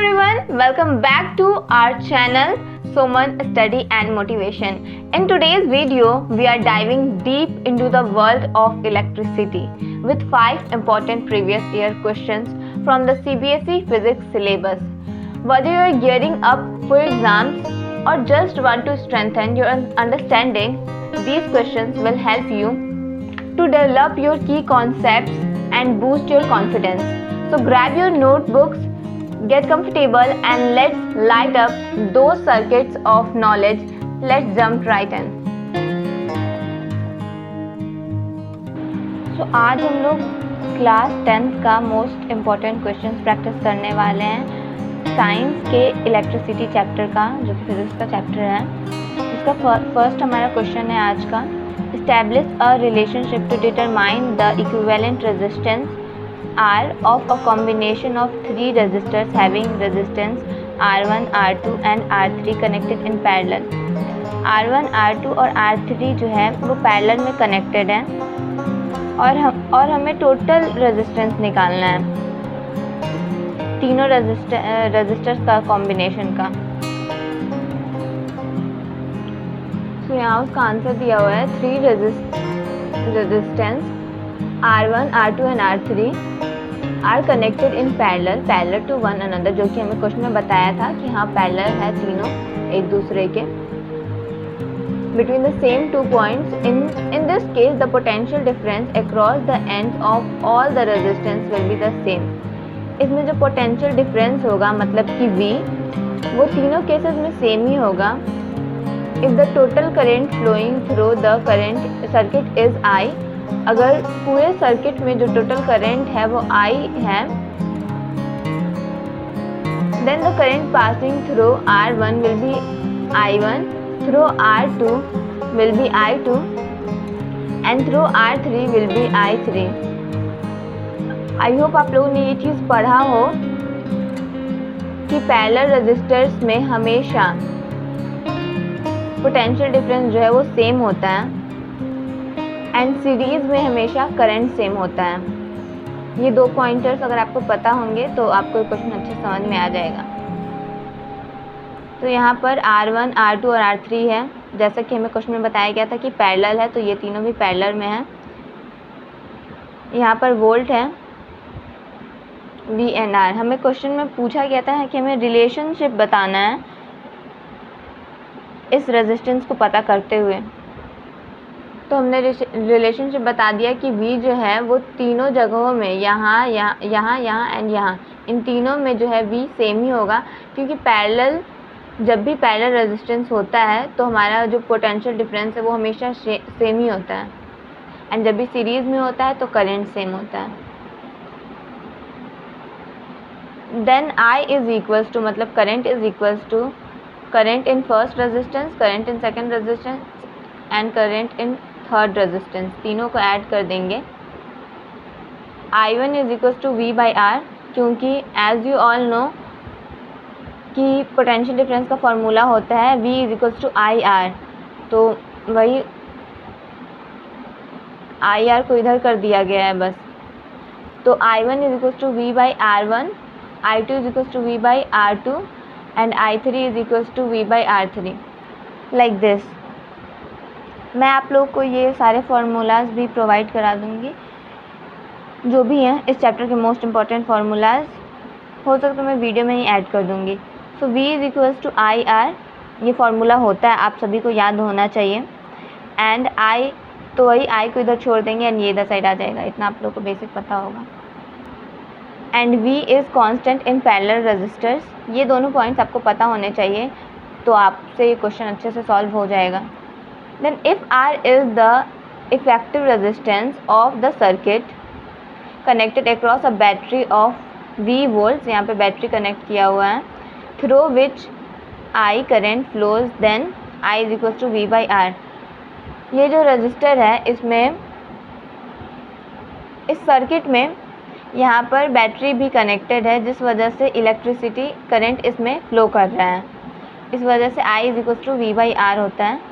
everyone, welcome back to our channel Suman Study and Motivation. In today's video, we are diving deep into the world of electricity with 5 important previous year questions from the CBSE physics syllabus. Whether you are gearing up for exams or just want to strengthen your understanding, these questions will help you to develop your key concepts and boost your confidence. So grab your notebooks, get comfortable and let's light up those circuits of knowledge. Let's jump right in. So आज हम लोग class 10th का most important questions practice करने वाले हैं science के electricity chapter का, जो कि फिजिक्स का चैप्टर है. इसका फर्स्ट हमारा क्वेश्चन है आज का. Establish a relationship to determine the equivalent resistance R of a combination of 3 resistors having resistance R1, R2 and R3 connected in parallel. R1, R2 और R3 जो है वो पैरेलल में कनेक्टेड है और हमें टोटल रेजिस्टेंस निकालना है तीनों रेजिस्टर्स का कॉम्बिनेशन का. तो यहाँ उसका आंसर दिया हुआ है 3 resistance R1, R2 and R3 are connected in parallel to one another, जो कि हमें क्वेश्चन में बताया था कि हाँ पैरेलल है तीनों एक दूसरे के. Between the same 2 points in this case the potential difference across the ends of all the resistance will be the same. इसमें जो पोटेंशियल डिफरेंस होगा मतलब कि V, वो तीनों केसेस में सेम ही होगा. If the total current flowing through the current circuit is I, अगर पूरे सर्किट में जो टोटल करंट है वो I है, then the current passing through R1 will be I1, through R2 will be I2 and through R3 will be I3. I hope आप लोगों ने ये चीज़ पढ़ा हो कि पैरेलल रेजिस्टर्स में हमेशा पोटेंशियल डिफरेंस जो है वो सेम होता है एंड सीरीज़ में हमेशा करंट सेम होता है. ये 2 पॉइंटर्स अगर आपको पता होंगे तो आपको क्वेश्चन अच्छे समझ में आ जाएगा. तो यहाँ पर R1, R2 और R3 है, जैसा कि हमें क्वेश्चन में बताया गया था कि पैरेलल है, तो ये तीनों भी पैरेलल में हैं. यहाँ पर वोल्ट है V एंड R. हमें क्वेश्चन में पूछा गया था कि हमें रिलेशनशिप बताना है इस रेजिस्टेंस को पता करते हुए. तो हमने रिलेशनशिप बता दिया कि V जो है वो तीनों जगहों में यहाँ एंड यहाँ, इन तीनों में जो है V सेम ही होगा, क्योंकि जब भी पैरेलल रेजिस्टेंस होता है तो हमारा जो पोटेंशियल डिफरेंस है वो हमेशा सेम ही होता है एंड जब भी सीरीज़ में होता है तो करंट सेम होता है. Then I is equals to मतलब current is equals to current in first resistance, current in second resistance and current in third resistance. तीनों को ऐड कर देंगे. I1 is equals to V by R, क्योंकि as you all know कि potential difference का formula होता है V is equals to IR, तो वही IR को इधर कर दिया गया है बस. तो I1 is equals to V by R1, I2 is equals to V by R2 and I3 is equals to V by R3 like this. मैं आप लोग को ये सारे फार्मूलाज भी प्रोवाइड करा दूँगी जो भी हैं इस चैप्टर के मोस्ट इम्पॉर्टेंट फार्मूलाज. हो सकता तो मैं वीडियो में ही ऐड कर दूँगी. So V is equals to IR, ये फार्मूला होता है, आप सभी को याद होना चाहिए. एंड I, तो वही I को इधर छोड़ देंगे एंड ये इधर साइड आ जाएगा. इतना आप लोग को बेसिक पता होगा. And V is constant in parallel resistors. ये दोनों पॉइंट्स आपको पता होने चाहिए, तो आपसे ये क्वेश्चन अच्छे से सॉल्व हो जाएगा. Then if R is the effective resistance of the circuit connected across a battery of V volts, यहाँ पे बैटरी कनेक्ट किया हुआ है, through which I current flows, then I is equals to V by R. ये जो register है इसमें इस सर्किट में यहाँ पर बैटरी भी कनेक्टेड है, जिस वजह से इलेक्ट्रिसिटी करंट इसमें फ्लो कर रहा है. इस वजह से I is equals to V by R होता है.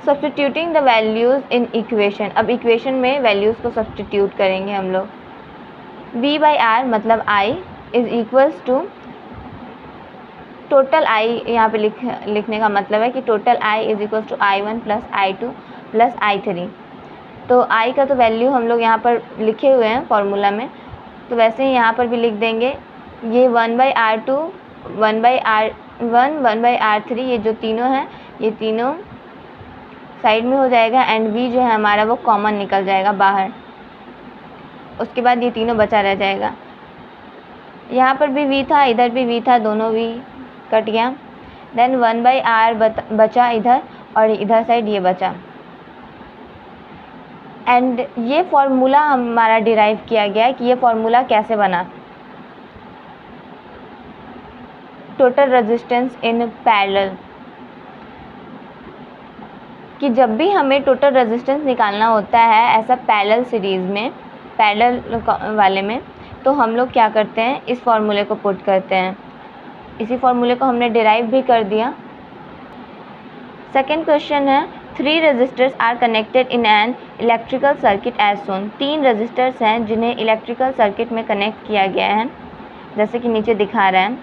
Substituting the values in equation. अब इक्वेशन में वैल्यूज़ को सब्सटीट्यूट करेंगे हम लोग. V बाई R मतलब I is equals to total I यहाँ पे लिखने का मतलब है कि total I is equal to I1 plus I2 plus I3। तो आई का तो वैल्यू हम लोग यहाँ पर लिखे हुए हैं फॉर्मूला में, तो वैसे ही यहाँ पर भी लिख देंगे। ये 1/R2 1/R1 1/R3 ये जो तीनों हैं ये तीनों साइड में हो जाएगा एंड v जो है हमारा वो कॉमन निकल जाएगा बाहर। उसके बाद ये तीनों बचा रह जाएगा। यहाँ पर भी v था, इधर भी v था, दोनों v कट गया। देन 1/R बचा इधर और इधर साइड ये बचा। एंड ये फॉर्मूला हमारा डिराइव किया गया है कि ये फॉर्मूला कैसे बना। टोटल रेजिस्टेंस इन पैरेलल, कि जब भी हमें टोटल रेजिस्टेंस निकालना होता है ऐसा पैरेलल सीरीज़ में, पैरेलल वाले में, तो हम लोग क्या करते हैं, इस फॉर्मूले को पुट करते हैं। इसी फॉर्मूले को हमने डिराइव भी कर दिया। सेकेंड क्वेश्चन है 3 resistors are connected in an electrical circuit as shown. 3 resistors हैं जिन्हें इलेक्ट्रिकल सर्किट में कनेक्ट किया गया है, जैसे कि नीचे दिखा रहा है।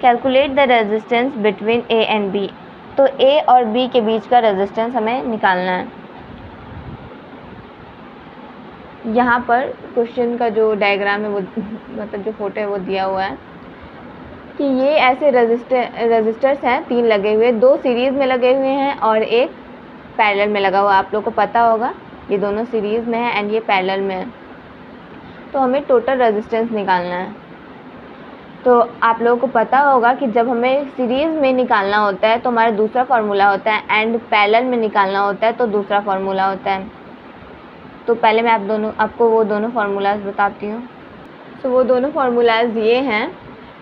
Calculate the resistance between A and B. तो ए और बी के बीच का रेजिस्टेंस हमें निकालना है। यहाँ पर क्वेश्चन का जो डायग्राम है वो मतलब जो फोटो है वो दिया हुआ है कि ये ऐसे रेजिस्टर्स हैं 3 लगे हुए, 2 सीरीज़ में लगे हुए हैं और एक पैरेलल में लगा हुआ। आप लोग को पता होगा ये दोनों सीरीज़ में है एंड ये पैरेलल में है। तो हमें टोटल रेजिस्टेंस निकालना है। तो आप लोगों को पता होगा कि जब हमें सीरीज़ में निकालना होता है तो हमारा दूसरा फार्मूला होता है एंड पैरेलल में निकालना होता है तो दूसरा फार्मूला होता है। तो पहले मैं आपको वो दोनों फार्मूलाज बताती हूँ। तो वो दोनों फार्मूलाज ये हैं,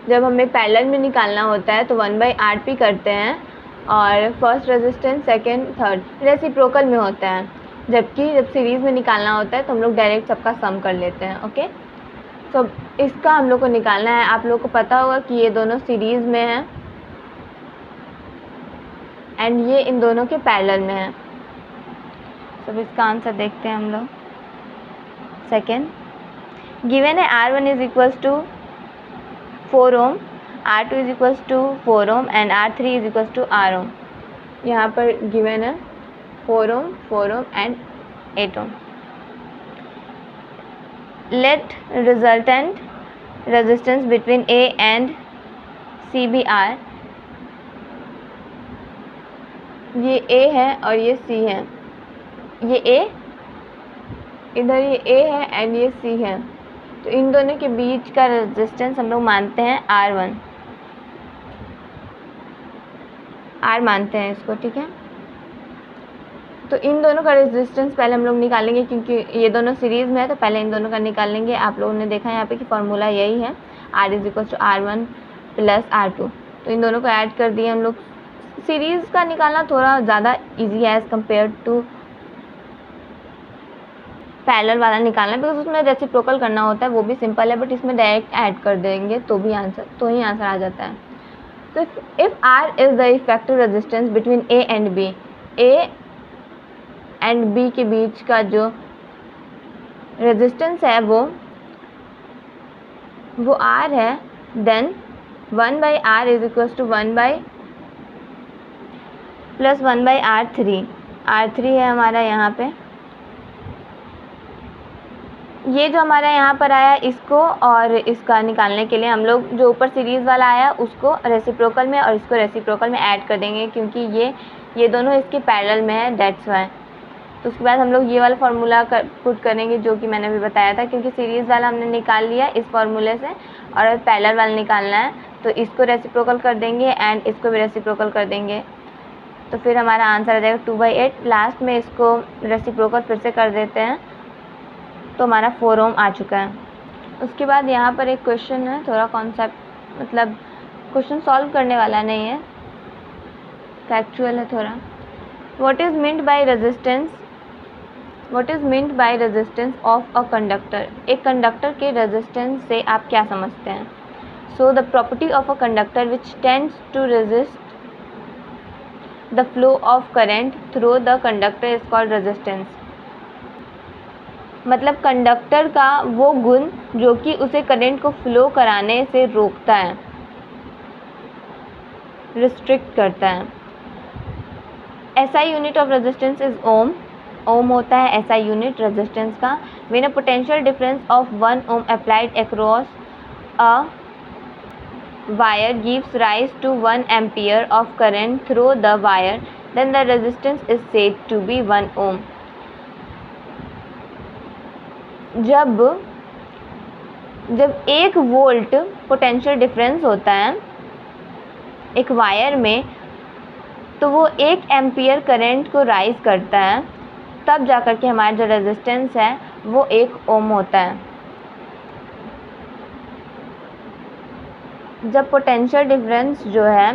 जब हमें पैरेलल में निकालना होता है तो 1/RP करते हैं और first resistance second third reciprocal में होता है, जबकि जब सीरीज़ में निकालना होता है तो हम लोग डायरेक्ट सबका सम कर लेते हैं। ओके, तो इसका हम लोग को निकालना है। आप लोग को पता होगा कि ये दोनों सीरीज़ में हैं एंड ये इन दोनों के पैरेलल में है। तो इसका आंसर देखते हैं हम लोग। सेकेंड, गिवन है R1 is equals to 4 ohm, R2 is equals to 4 ohm and R3 is equals to R ohm. यहाँ पर गिवन है 4 ohm and 8 ohm. Let resultant resistance between A and C be R। ये A है और ये C है, ये A इधर ये A है एंड ये C है, तो इन दोनों के बीच का रेजिस्टेंस हम लोग मानते हैं R1, R मानते हैं इसको, ठीक है। तो इन दोनों का रेजिस्टेंस पहले हम लोग निकालेंगे क्योंकि ये दोनों सीरीज़ में है, तो पहले इन दोनों का निकाल लेंगे। आप लोगों ने देखा यहाँ पे कि फार्मूला यही है, R is equal to R1 plus R2। तो इन दोनों को ऐड कर दिए हम लोग। सीरीज़ का निकालना थोड़ा ज़्यादा इजी है एज़ कम्पेयर टू पैरेलल वाला निकालना, बिकॉज उसमें रेसिप्रोकल करना होता है, वो भी सिंपल है, बट इसमें डायरेक्ट ऐड कर देंगे तो ही आंसर आ जाता है। तो if R is the effective resistance between A and B, A and B के बीच का जो रेजिस्टेंस है वो R है, then 1/R is equals to 1 plus 1/R3। R3 है हमारा यहाँ पे, ये जो हमारा यहाँ पर आया इसको और इसका निकालने के लिए हम लोग जो ऊपर सीरीज़ वाला आया उसको रेसिप्रोकल में और इसको रेसिप्रोकल में ऐड कर देंगे, क्योंकि ये दोनों इसके पैरेलल में है, दैट्स वाई। तो उसके बाद हम लोग ये वाला फार्मूला पुट करेंगे जो कि मैंने अभी बताया था, क्योंकि सीरीज़ वाला हमने निकाल लिया इस फार्मूले से और पैरेलल वाला निकालना है, तो इसको रेसिप्रोकल कर देंगे एंड इसको भी रेसिप्रोकल कर देंगे, तो फिर हमारा आंसर आ जाएगा 2/8। लास्ट में इसको रेसिप्रोकल फिर से कर देते हैं तो हमारा 4 ओम आ चुका है। उसके बाद यहाँ पर एक क्वेश्चन है, थोड़ा कॉन्सेप्ट मतलब क्वेश्चन सॉल्व करने वाला नहीं है, फैक्चुअल है थोड़ा। What is meant by resistance of a conductor. एक कंडक्टर के रेजिस्टेंस से आप क्या समझते हैं? So the property of a conductor which tends to resist the flow of current through the conductor is called resistance. मतलब कंडक्टर का वो गुण जो कि उसे करंट को फ्लो कराने से रोकता है, रिस्ट्रिक्ट करता है। SI unit of resistance is ohm. Ohm होता है एसआई यूनिट रेजिस्टेंस का। When a potential difference of 1 ohm applied across a wire gives rise to 1 ampere of current through the wire, then the resistance is said to be 1 ohm. जब 1 volt potential difference होता है एक wire में, तो वो 1 ampere current को rise करता है, तब जाकर के हमारा जो रेजिस्टेंस है वो 1 ओम होता है। जब पोटेंशियल डिफरेंस जो है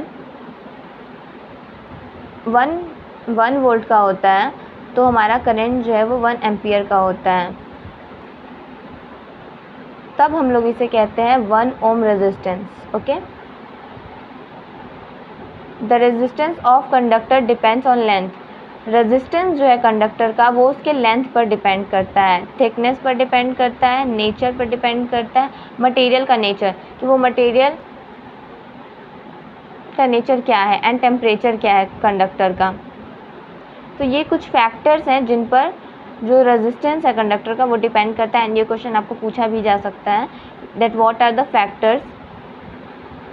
1 वोल्ट का होता है, तो हमारा करंट जो है वो 1 एम्पियर का होता है, तब हम लोग इसे कहते हैं 1 ohm resistance. Okay. The resistance of conductor depends on length. Resistance जो है कंडक्टर का वो उसके लेंथ पर डिपेंड करता है, थिकनेस पर डिपेंड करता है, नेचर पर डिपेंड करता है, मटेरियल का नेचर कि वो मटेरियल का नेचर क्या है एंड टेम्परेचर क्या है कंडक्टर का। तो ये कुछ फैक्टर्स हैं जिन पर जो रेजिस्टेंस है कंडक्टर का वो डिपेंड करता है। एंड ये क्वेश्चन आपको पूछा भी जा सकता है that what are the factors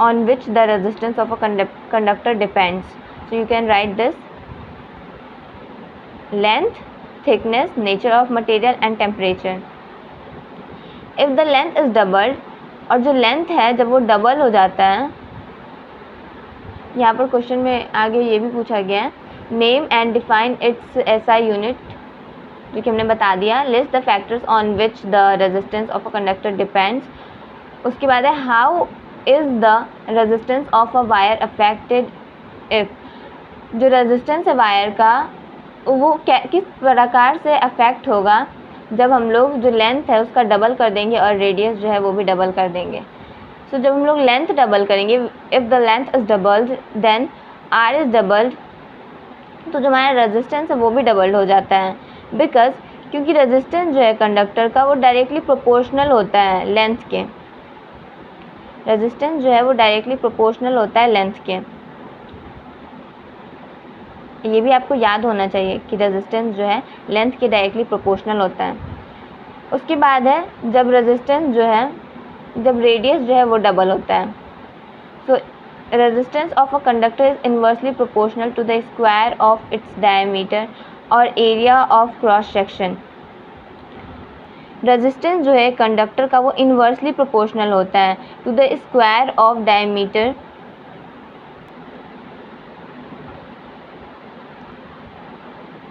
on which the resistance of a conductor depends. So you can write this: length, thickness, nature of material and temperature. If the length is doubled, और जो length है जब वो double हो जाता है, यहाँ पर क्वेश्चन में आगे ये भी पूछा गया है, name and define it's SI unit, जो कि हमने बता दिया। List the factors on which the resistance of a conductor depends. उसके बाद है how is the resistance of a wire affected if. जो रेजिस्टेंस है वायर का वो किस प्रकार से अफेक्ट होगा जब हम लोग जो लेंथ है उसका डबल कर देंगे और रेडियस जो है वो भी डबल कर देंगे। सो जब हम लोग लेंथ डबल करेंगे, if the length is doubled then R is doubled, तो जो हमारा रेजिस्टेंस है वो भी डबल्ड हो जाता है। बिकॉज क्योंकि रेजिस्टेंस जो है कंडक्टर का वो डायरेक्टली प्रोपोर्शनल होता है लेंथ के। रेजिस्टेंस जो है वो डायरेक्टली प्रोपोर्शनल होता है लेंथ के। ये भी आपको याद होना चाहिए कि रेजिस्टेंस जो है लेंथ के डायरेक्टली प्रोपोर्शनल होता है। उसके बाद है जब रेजिस्टेंस जो है, जब रेडियस जो है वो डबल होता है। So resistance of a conductor is inversely proportional to the square of its diameter और area of cross section. Resistance जो है कंडक्टर का वो इन्वर्सली प्रोपोर्शनल होता है to the square of diameter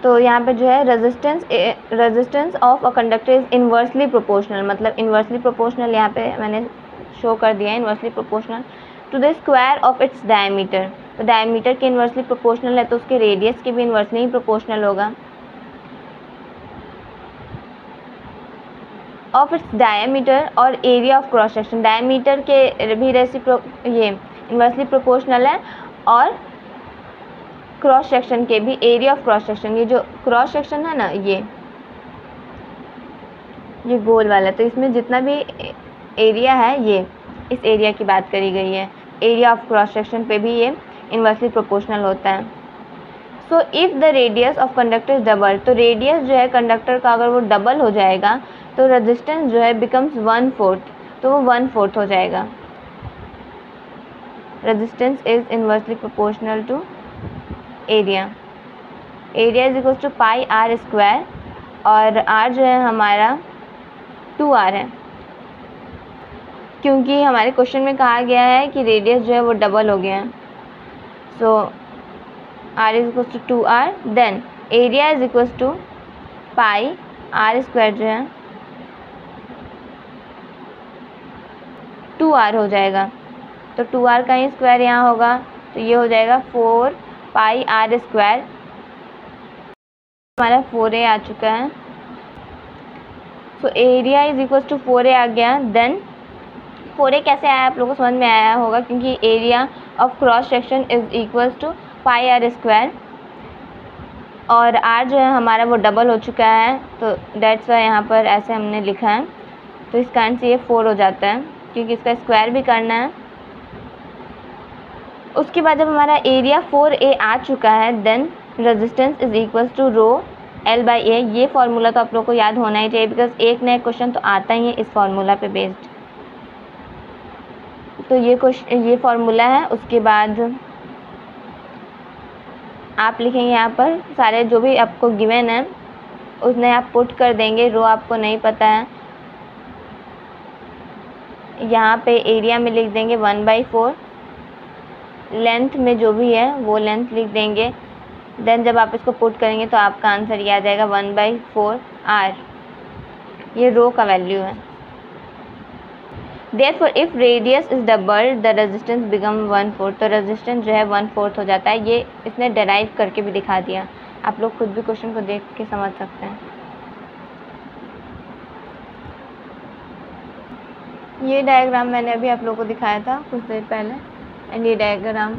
तो यहाँ पे जो है resistance of a conductor is inversely proportional, मतलब इन्वर्सली प्रोपोर्शनल यहाँ पे मैंने शो कर दिया है, inversely proportional to the square of its diameter. तो डायमीटर के इन्वर्सली प्रोपोर्शनल है तो उसके रेडियस के भी इन्वर्सली ही प्रोपोर्शनल होगा। ऑफ इट्स डायमीटर और area of cross section, diameter के भी ये इन्वर्सली प्रोपोर्शनल है और क्रॉस सेक्शन के भी, एरिया ऑफ क्रॉस सेक्शन, ये जो क्रॉस सेक्शन है ना ये गोल वाला, तो इसमें जितना भी एरिया है ये इस एरिया की बात करी गई है। एरिया ऑफ क्रॉस सेक्शन पे भी ये इन्वर्सली प्रोपोर्शनल होता है। So if the radius of conductor is double, तो रेडियस जो है कंडक्टर का अगर वो डबल हो जाएगा तो रेजिस्टेंस जो है बिकम्स 1/4, तो वो 1/4 हो जाएगा। Resistance is inversely proportional to area. Area is equal to pi r square और आर जो है हमारा 2r है, क्योंकि हमारे क्वेश्चन में कहा गया है कि रेडियस जो है वो डबल हो गया है। So r is equal to 2r, then area is equal to pi r square जो है 2r हो जाएगा। तो 2r का ही स्क्वायर यहाँ होगा तो ये हो जाएगा 4 पाई आर स्क्वायर। हमारा 4a आ चुका है। So area is equal to 4a आ गया। देन 4a कैसे आया आप लोगों को समझ में आया होगा, क्योंकि area of cross section is equal to pi r square और r जो है हमारा वो डबल हो चुका है, तो डेट्स वाई यहाँ पर ऐसे हमने लिखा है। तो इस कारण से ये 4 हो जाता है, क्योंकि इसका स्क्वायर भी करना है। उसके बाद जब हमारा एरिया 4A आ चुका है, then resistance is equal to rho L/A। ये फार्मूला तो आप लोग को याद होना ही चाहिए, बिकॉज एक नया क्वेश्चन तो आता ही है इस फार्मूला पे बेस्ड। तो ये फार्मूला है। उसके बाद आप लिखेंगे यहाँ पर सारे जो भी आपको गिवन है उसमें आप पुट कर देंगे। रो आपको नहीं पता है, यहाँ पे एरिया में लिख देंगे 1/4, लेंथ में जो भी है वो लेंथ लिख देंगे। देन जब आप इसको पुट करेंगे तो आपका आंसर ये आ जाएगा 1/4 R। ये रो का वैल्यू है। Therefore, if radius is doubled, the resistance become 1/4। तो रेजिस्टेंस जो है 1/4 हो जाता है। ये इसने डेराइव करके भी दिखा दिया, आप लोग खुद भी क्वेश्चन को देख के समझ सकते हैं। ये डायग्राम मैंने अभी आप लोग को दिखाया था कुछ देर पहले, एंड ये डायग्राम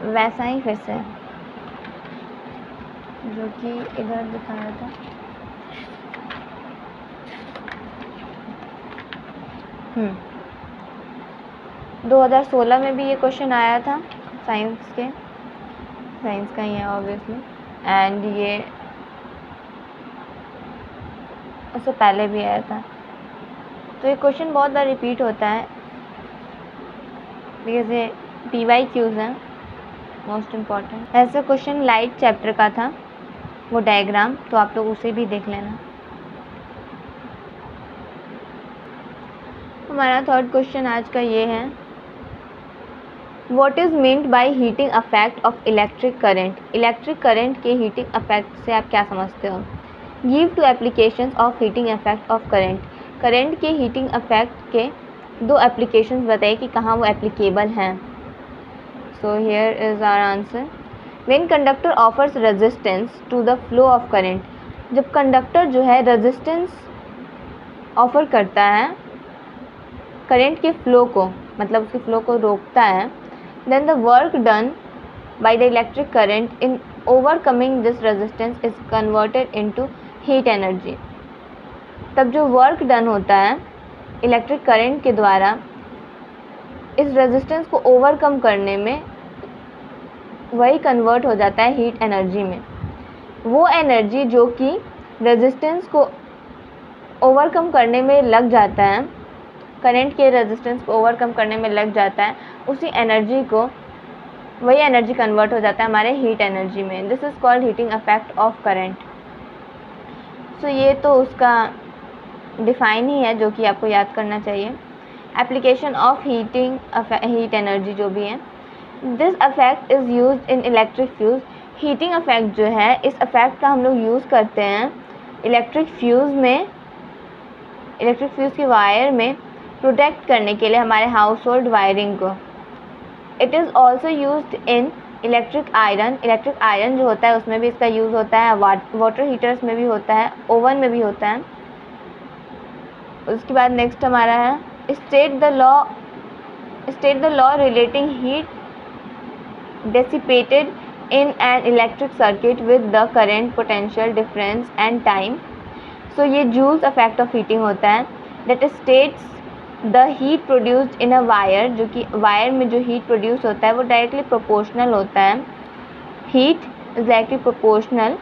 वैसा ही फिर से जो कि इधर दिखाया था। 2016 में भी ये क्वेश्चन आया था साइंस का ही है ऑब्वियसली, एंड ये उससे पहले भी आया था। तो ये क्वेश्चन बहुत बार रिपीट होता है बिकॉज ये PYQs हैं, मोस्ट इम्पॉर्टेंट। ऐसा क्वेश्चन लाइट चैप्टर का था वो डायग्राम, तो आप लोग उसे भी देख लेना। हमारा थर्ड क्वेश्चन आज का ये है, what is meant by heating effect of electric current. Electric current के हीटिंग अफेक्ट से आप क्या समझते हो। Give two applications of heating effect of current. Current के हीटिंग अफेक्ट के 2 एप्लीकेशंस बताइए कि कहाँ वो एप्लीकेबल हैं। So here is our answer. When conductor offers resistance to the flow of current. जब कंडक्टर जो है रेजिस्टेंस ऑफर करता है करंट के फ्लो को, मतलब उसके फ्लो को रोकता है, then the work done by the electric current in overcoming this resistance is converted into heat energy. तब जो वर्क डन होता है इलेक्ट्रिक करंट के द्वारा इस रेजिस्टेंस को ओवरकम करने में, वही कन्वर्ट हो जाता है हीट एनर्जी में। वो एनर्जी जो कि रेजिस्टेंस को ओवरकम करने में लग जाता है, करंट के रेजिस्टेंस को ओवरकम करने में लग जाता है, उसी एनर्जी को, वही एनर्जी कन्वर्ट हो जाता है हमारे हीट एनर्जी में। This is called heating effect of current. सो ये तो उसका डिफाइन ही है जो कि आपको याद करना चाहिए। एप्लीकेशन ऑफ हीट एनर्जी जो भी है, this affect is used in electric fuse. Heating affect जो है, इस अफेक्ट का हम लोग यूज़ करते हैं इलेक्ट्रिक फ्यूज़ में, इलेक्ट्रिक फ्यूज़ के वायर में प्रोटेक्ट करने के लिए हमारे हाउस होल्ड वायरिंग को। It is also used in electric iron. Electric iron जो होता है उसमें भी इसका यूज़ होता है, वाटर हीटर्स में भी होता है, ओवन में भी होता है। उसके बाद नेक्स्ट हमारा है, state the law relating heat dissipated in an electric circuit with the current, potential difference and time। so ये जूल्स अफेक्ट ऑफ हीटिंग होता है। that states the heat produced in a wire, जो कि wire में जो heat produce होता है वो डायरेक्टली प्रोपोर्शनल होता है। Heat is directly proportional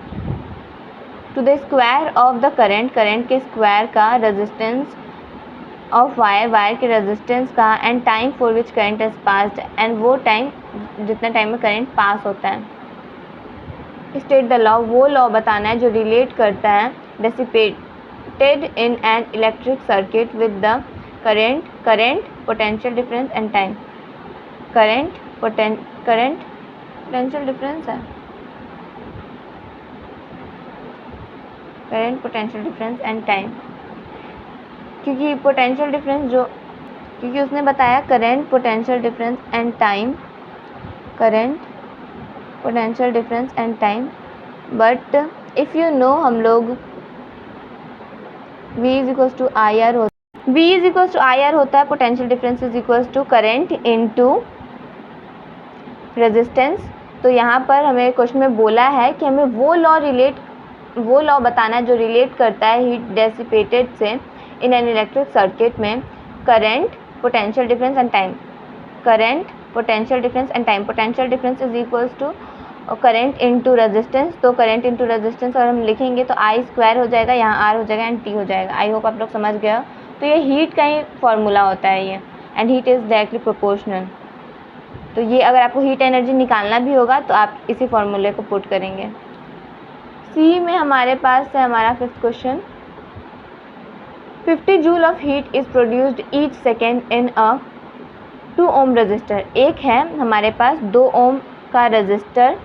to the square of the current, current के स्क्वायर का, रेजिस्टेंस ऑफ वायर, वायर के रेजिस्टेंस का, and time for which current is passed, and वो टाइम जितना टाइम में करंट पास होता है। स्टेट द लॉ, वो लॉ बताना है जो रिलेट करता है dissipated in an electric circuit with the current, potential difference and time. Current potential difference है, current potential difference and time, क्योंकि पोटेंशियल डिफरेंस जो, क्योंकि उसने बताया current potential difference and time, current potential difference and time. But if you know, हम लोग V is equal to I R होता है, potential difference is equal to current into resistance. तो यहाँ पर हमें क्वेश्चन में बोला है कि हमें वो लॉ बताना है जो रिलेट करता है हीट डेसिपेटेड से इन एन इलेक्ट्रिक सर्किट में current, potential difference and time. Current, potential difference and time. Potential difference is equals to current into resistance. तो करंट इनटू रेजिस्टेंस अगर हम लिखेंगे तो I स्क्वायर हो जाएगा, यहाँ R हो जाएगा एंड T हो जाएगा। आई होप आप लोग समझ गए हो। तो ये हीट का ही फॉर्मूला होता है ये, and heat is directly proportional. तो ये अगर आपको हीट एनर्जी निकालना भी होगा तो आप इसी फॉर्मूले को पुट करेंगे। सी में हमारे पास है हमारा 5th question, 50 joule of heat is produced each second in a 2 ohm resistor. एक है हमारे पास 2 ओम का रजिस्टर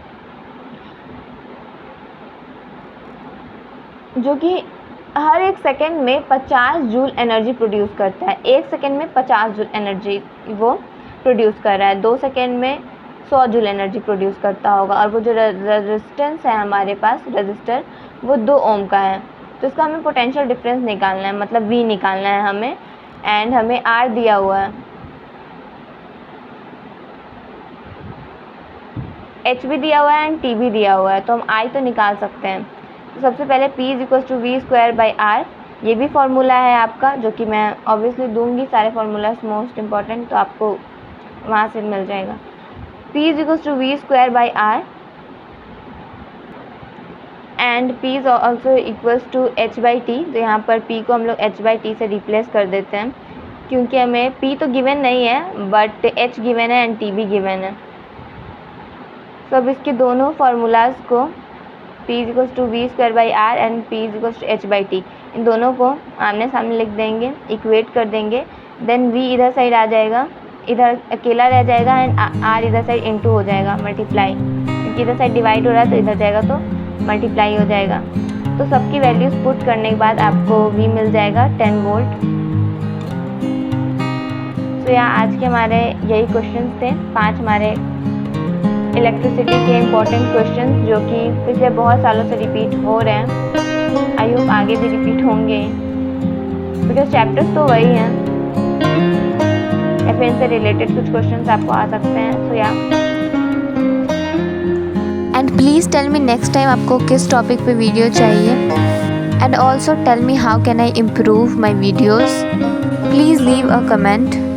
जो कि हर एक सेकेंड में 50 जूल एनर्जी प्रोड्यूस करता है। 1 सेकेंड में 50 जूल एनर्जी वो प्रोड्यूस कर रहा है, 2 सेकेंड में 100 जूल एनर्जी प्रोड्यूस करता होगा। और वो जो रेजिस्टेंस है हमारे पास रजिस्टर, वो 2 ओम का है। तो इसका हमें पोटेंशियल डिफरेंस निकालना है, मतलब V निकालना है हमें, एंड हमें R दिया हुआ है, H भी दिया हुआ है एंड T भी दिया हुआ है। तो हम I तो निकाल सकते हैं। तो सबसे पहले P is equal to V square by R, ये भी फार्मूला है आपका, जो कि मैं ऑब्वियसली दूंगी सारे फार्मूलाज मोस्ट इम्पॉर्टेंट, तो आपको वहाँ से मिल जाएगा। P is equal to V square by R and P is also equals to H by T। तो यहाँ पर P को हम लोग H बाई T से रिप्लेस कर देते हैं, क्योंकि हमें P तो गिवन नहीं है बट H गिवन है एंड T भी गिवन है। तो अब इसके दोनों फार्मूलाज को P is equals to V square by R and P is equals to H by T, इन दोनों को आमने सामने लिख देंगे, इक्वेट कर देंगे। देन V इधर साइड आ जाएगा, इधर अकेला रह जाएगा एंड R इधर साइड इनटू हो जाएगा, मल्टीप्लाई, क्योंकि इधर साइड डिवाइड हो रहा है तो इधर जाएगा तो मल्टीप्लाई हो जाएगा। तो सबकी वैल्यूज़ पुट करने के बाद आपको V मिल जाएगा 10 वोल्ट। तो यहाँ आज के हमारे यही क्वेश्चंस थे, 5 हमारे इलेक्ट्रिसिटी के इम्पोर्टेंट क्वेश्चंस जो कि पिछले बहुत सालों से रिपीट हो रहे हैं। आई होप आगे भी रिपीट होंगे, बिकॉज चैप्टर्स तो वही हैं या फिर इनसे रिलेटेड कुछ क्वेश्चंस आपको आ सकते हैं। सो या and please tell me next time आपको किस टॉपिक पे वीडियो चाहिए, and also tell me how can I improve my videos. Please leave a comment.